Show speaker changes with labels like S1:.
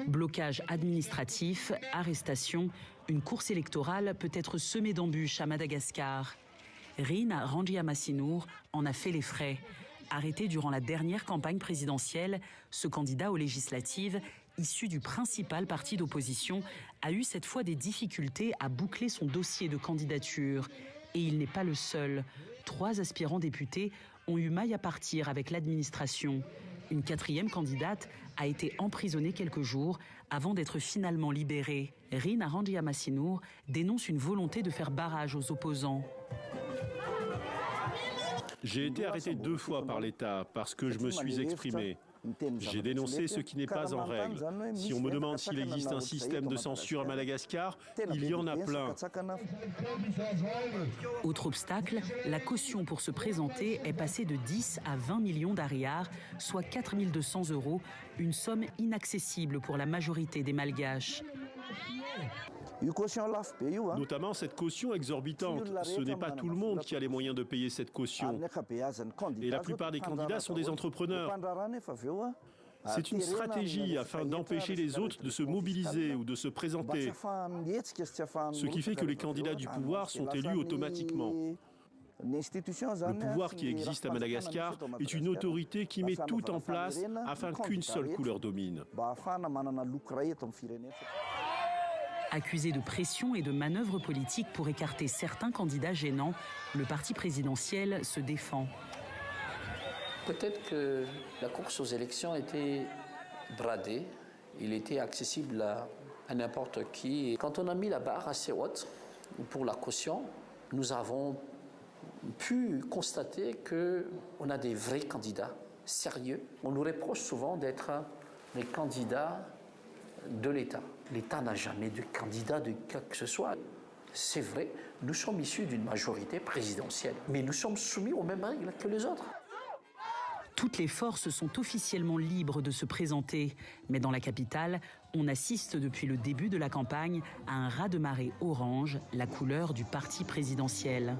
S1: Blocage administratif, arrestation, une course électorale peut être semée d'embûches à Madagascar. Rina Rangiamassinur en a fait les frais. Arrêté durant la dernière campagne présidentielle, ce candidat aux législatives, issu du principal parti d'opposition, a eu cette fois des difficultés à boucler son dossier de candidature. Et il n'est pas le seul. 3 aspirants députés ont eu maille à partir avec l'administration. Une 4e candidate a été emprisonnée quelques jours avant d'être finalement libérée. Rina Rangiamassinur dénonce une volonté de faire barrage aux opposants.
S2: J'ai été arrêté 2 fois par l'État parce que je me suis exprimé. J'ai dénoncé ce qui n'est pas en règle. Si on me demande s'il existe un système de censure à Madagascar, il y en a plein.
S1: Autre obstacle, la caution pour se présenter est passée de 10 à 20 millions d'ariars, soit 4 200 €, une somme inaccessible pour la majorité des Malgaches.
S2: Notamment cette caution exorbitante. Ce n'est pas tout le monde qui a les moyens de payer cette caution. Et la plupart des candidats sont des entrepreneurs. C'est une stratégie afin d'empêcher les autres de se mobiliser ou de se présenter. Ce qui fait que les candidats du pouvoir sont élus automatiquement. Le pouvoir qui existe à Madagascar est une autorité qui met tout en place afin qu'une seule couleur domine.
S1: Accusé de pression et de manœuvres politiques pour écarter certains candidats gênants, le parti présidentiel se défend.
S3: Peut-être que la course aux élections était bradée, il était accessible à n'importe qui. Quand on a mis la barre assez haute pour la caution, nous avons pu constater qu'on a des vrais candidats sérieux. On nous reproche souvent d'être les candidats de l'État. L'État n'a jamais de candidat de quoi que ce soit. C'est vrai, nous sommes issus d'une majorité présidentielle, mais nous sommes soumis aux mêmes règles que les autres.
S1: Toutes les forces sont officiellement libres de se présenter. Mais dans la capitale, on assiste depuis le début de la campagne à un raz-de-marée orange, la couleur du parti présidentiel.